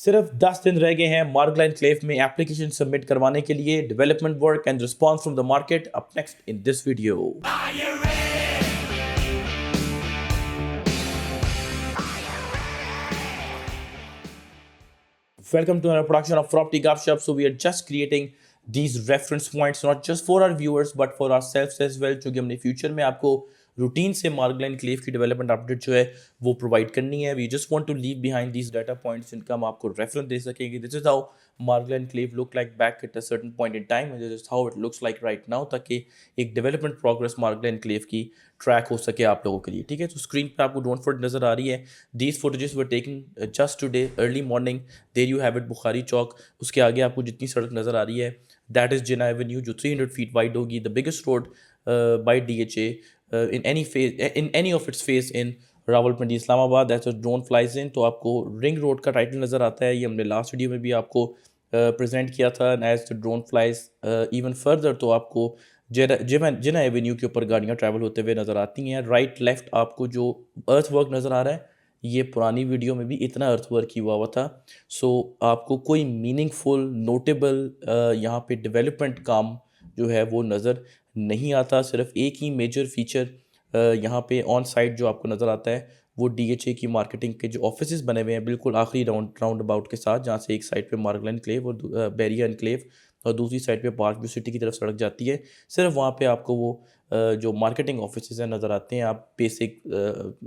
सिर्फ 10 दिन रह गए हैं मार्गला एनक्लेव में एप्लीकेशन सबमिट करवाने के लिए। Development work and response from the market up next in this video. Welcome to another production of Property Gupshup. So we are just creating these reference points not just for our viewers but for ourselves as well, क्योंकि हमने future में आपको routine से Margalla Enclave की development update जो है वो provide करनी है। We just want to leave behind these data points जिनका हम आपको रेफरेंस दे सकेंगे। This is how Margalla Enclave look like back at a certain point in time and this is how it looks like right now, ताकि एक development progress Margalla Enclave की track हो सके आप लोगों के लिए। ठीक है, तो स्क्रीन पर आपको डोंट फॉरगेट नजर आ रही है। These photos were taking just today early morning. There you have it Bukhari Chowk. उसके आगे आपको जितनी सड़क नजर आ रही है दैट इज जिना एवेन्यू, जो 300 फीट वाइड होगी, the biggest road by DHA in any phase, in any of its phase in Rawalpindi Islamabad that's drone flies इन। तो आपको रिंग रोड का टाइटल नज़र आता है, ये हमने लास्ट वीडियो में भी आपको प्रेजेंट किया था as the drone flies even further. तो आपको जिना एवेन्यू के ऊपर गाड़ियाँ ट्रैवल होते हुए नज़र आती हैं। राइट लेफ्ट आपको जो अर्थ वर्क नज़र आ रहा है, ये पुरानी वीडियो में भी इतना अर्थ वर्क ही हुआ था। सो आपको कोई मीनिंगफुल नोटेबल यहाँ पे डेवलपमेंट काम जो है वो नज़र नहीं आता। सिर्फ एक ही मेजर फीचर यहाँ पे ऑन साइट जो आपको नज़र आता है वो DHA की मार्केटिंग के जो ऑफिसेज बने हुए हैं बिल्कुल आखिरी राउंड अबाउट के साथ, जहाँ से एक साइड पे मार्गला एनक्लेव और बैरिया एनक्लेव और दूसरी साइड पे पार्क व्यू सिटी की तरफ सड़क जाती है। सिर्फ वहाँ पे आपको वो जो मार्केटिंग ऑफिसेज हैं नज़र आते हैं। आप बेसिक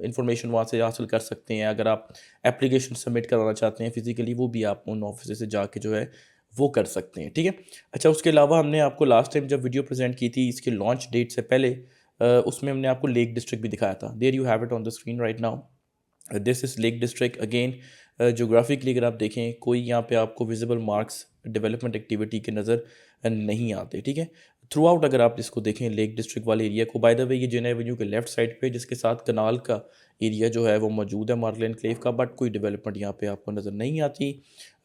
इंफॉर्मेशन वहाँ से हासिल कर सकते हैं। अगर आप एप्लीकेशन सबमिट कराना चाहते हैं फिजिकली, वो भी आप उन ऑफिस से जाके जो है वो कर सकते हैं। ठीक है, अच्छा उसके अलावा हमने आपको लास्ट टाइम जब वीडियो प्रेजेंट की थी इसके लॉन्च डेट से पहले, उसमें हमने आपको लेक डिस्ट्रिक्ट भी दिखाया था। There you have it on the screen right now. This is lake district. Again geographically अगर आप देखें कोई यहाँ पे आपको विजिबल मार्क्स डेवलपमेंट एक्टिविटी के नज़र नहीं आते। ठीक है, थ्रू आउट अगर आप इसको देखें लेक डिस्ट्रिक्ट वाले एरिया को, बाय द वे ये जिना एवेन्यू के लेफ्ट साइड पे जिसके साथ कनाल का एरिया जो है वो मौजूद है मार्गला एनक्लेव का, बट कोई डेवलपमेंट यहाँ पे आपको नज़र नहीं आती।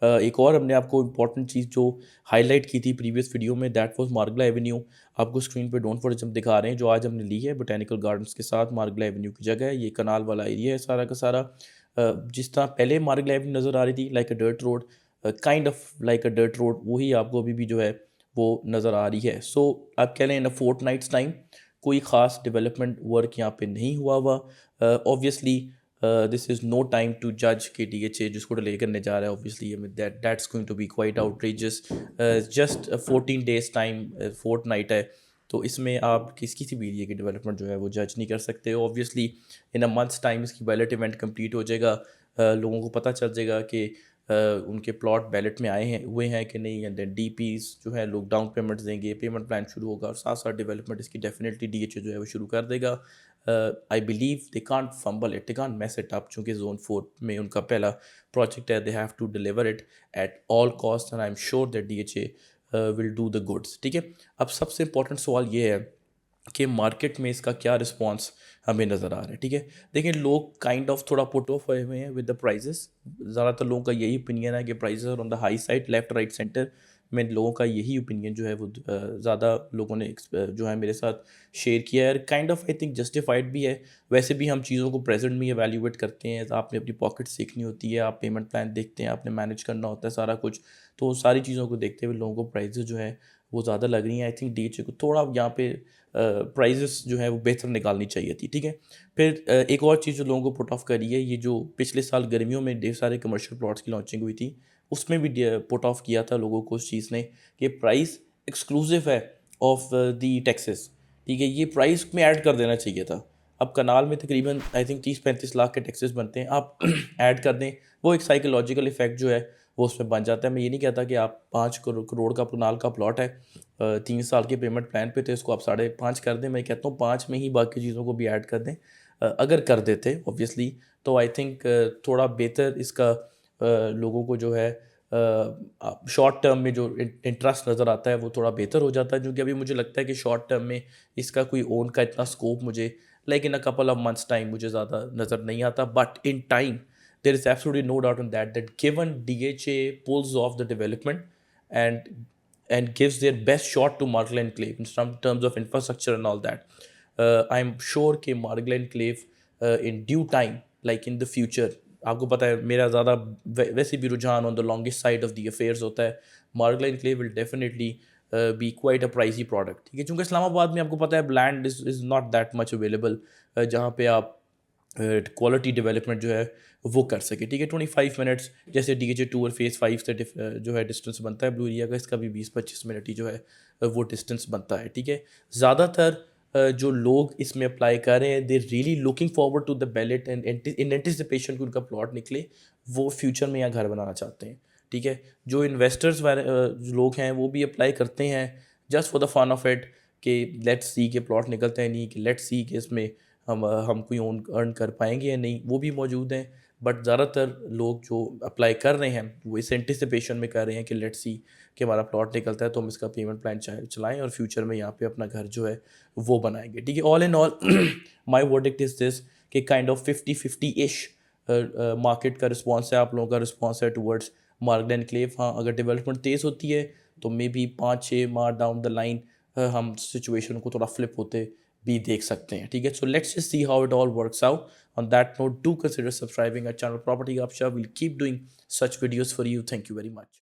एक और हमने आपको इंपॉर्टेंट चीज़ जो हाईलाइट की थी प्रीवियस वीडियो में दैट वाज मार्गला एवेन्यू। आपको स्क्रीन पे डोंट फॉरगेट हम दिखा रहे हैं जो आज हमने ली है बोटेनिकल गार्डन्स के साथ मार्गला एवेन्यू की जगह है। ये कनाल वाला एरिया है सारा का सारा। जिस तरह पहले मार्गला एवेन्यू नज़र आ रही थी like a dirt road, kind of like a dirt road, वही आपको अभी भी जो है वो नज़र आ रही है। सो आप कह लें इन अ फोर्टनाइट्स टाइम कोई ख़ास डेवलपमेंट वर्क यहाँ पे नहीं हुआ हुआ। Obviously this is no time to जज के DHA जिसको डिले करने जा रहा है। Obviously that's going to be quite outrageous. Just 14 days time, fortnight है, तो इसमें आप किसी भी एरिया की डेवलपमेंट जो है वो जज नहीं कर सकते। Obviously in a months time इसकी बैलेट इवेंट कंप्लीट हो जाएगा, लोगों को पता चल जाएगा कि उनके प्लॉट बैलेट में आए हैं हुए हैं कि नहीं, एंड देन DPs जो है लोग डाउन पेमेंट्स देंगे, पेमेंट प्लान शुरू होगा और साथ साथ डेवलपमेंट इसकी डेफिनेटली DHA जो है वो शुरू कर देगा। I believe they can't fumble it, they can't mess it up, चूँकि जोन 4 में उनका पहला प्रोजेक्ट है। They have to deliver it at all cost and I am sure that DHA will do the goods. ठीक है, अब सबसे important सवाल ये है कि मार्केट में इसका क्या रिस्पांस हमें नज़र आ रहा है। ठीक है, देखिए लोग काइंड ऑफ थोड़ा पुट ऑफ हुए हुए हैं विद द प्राइजेस। ज़्यादातर लोगों का यही ओपिनियन है कि prices are on the high side. Left right centre में लोगों का यही ओपिनियन जो है वो ज़्यादा लोगों ने जो है मेरे साथ शेयर किया है। Kind of I think justified भी है। वैसे भी हम चीज़ों को प्रेजेंट में एवेल्यूएट करते हैं, आपने अपनी पॉकेट्स देखनी होती है, आप पेमेंट प्लान देखते हैं, आपने मैनेज करना होता है सारा कुछ। तो सारी चीज़ों को देखते हुए लोगों को प्राइजेस जो है वो ज़्यादा लग रही हैं। आई थिंक DHA को थोड़ा यहाँ पे प्राइजेस जो है वो बेहतर निकालनी चाहिए थी। ठीक है, फिर एक और चीज़ जो लोगों को पुट ऑफ करी है, ये जो पिछले साल गर्मियों में ढेर सारे कमर्शियल प्लॉट्स की लॉन्चिंग हुई थी, उसमें भी पुट ऑफ किया था लोगों को उस चीज़ ने कि प्राइस एक्सक्लूसिव है ऑफ दी टैक्सेस। ठीक है, ये प्राइस में ऐड कर देना चाहिए था। अब कनाल में तकरीबन आई थिंक 30-35 लाख के टैक्सेस बनते हैं, आप ऐड कर दें, वो एक साइकोलॉजिकल इफेक्ट जो है वो उसमें बन जाता है। मैं ये नहीं कहता कि आप 5 करोड़ का कनाल का प्लॉट है 3 साल के पेमेंट प्लान पे, तो इसको आप 5.5 कर दें। मैं कहता हूँ 5 में ही बाकी चीज़ों को भी ऐड कर दें। अगर कर देते ऑब्वियसली तो आई थिंक थोड़ा बेहतर इसका लोगों को जो है शॉर्ट टर्म में जो इंटरेस्ट नज़र आता है वो थोड़ा बेहतर हो जाता है। क्योंकि अभी मुझे लगता है कि शॉर्ट टर्म में इसका कोई ओन का इतना स्कोप मुझे like in a couple of months time मुझे ज़्यादा नज़र नहीं आता। But in time there is absolutely no doubt on that given DHA pulls off the development and gives their best shot to Margla Enclave in some terms of infrastructure and all that, I'm sure कि Margla Enclave in due time, like in the future, आपको पता है मेरा ज़्यादा वैसे भी रुझान on the longest side of the affairs होता है। मार्गला enclave will definitely be quite a pricey product, ठीक है, क्योंकि इस्लामाबाद में आपको पता है land is not that much available जहाँ पे आप क्वालिटी डेवलपमेंट जो है वो कर सके, ठीक है। 25 मिनट्स जैसे DHA 2 और फेज़ 5 से जो है डिस्टेंस बनता है ब्लू एरिया का, इसका भी 20-25 मिनट ही जो है वो डिस्टेंस बनता है, ठीक है। ज़्यादातर जो लोग इसमें अप्लाई कर रहे हैं, they really looking forward to the ballot and in anticipation कि उनका प्लॉट निकले, वो फ्यूचर में यहाँ घर बनाना चाहते हैं, ठीक है। जो इन्वेस्टर्स लोग हैं वो भी अप्लाई करते हैं just for the fun of it, कि लेट्स सी के प्लॉट निकलते हैं नहीं, कि लेट्स सी कि इसमें हम कोई ओन अर्न कर पाएंगे या नहीं, वो भी मौजूद हैं। बट ज़्यादातर लोग जो अप्लाई कर रहे हैं वो इस एंटिसिपेशन में कर रहे हैं कि लेट्स सी कि हमारा प्लॉट निकलता है तो हम इसका पेमेंट प्लान चलाएं और फ्यूचर में यहाँ पे अपना घर जो है वो बनाएंगे, ठीक है। All in all my verdict is this कि काइंड ऑफ 50-50 इश मार्केट का रिस्पॉन्स है, आप लोगों का रिस्पॉन्स है टुवर्ड्स मार्गला एनक्लेव। हाँ, अगर डेवलपमेंट तेज़ होती है तो मे बी 5-6 माह डाउन द लाइन हम सिचुएशन को थोड़ा फ्लिप होते भी देख सकते हैं, ठीक है। So let's just see how it all works out. On that note, do consider subscribing our channel property Gupshup. Will keep doing such videos for you. Thank you very much.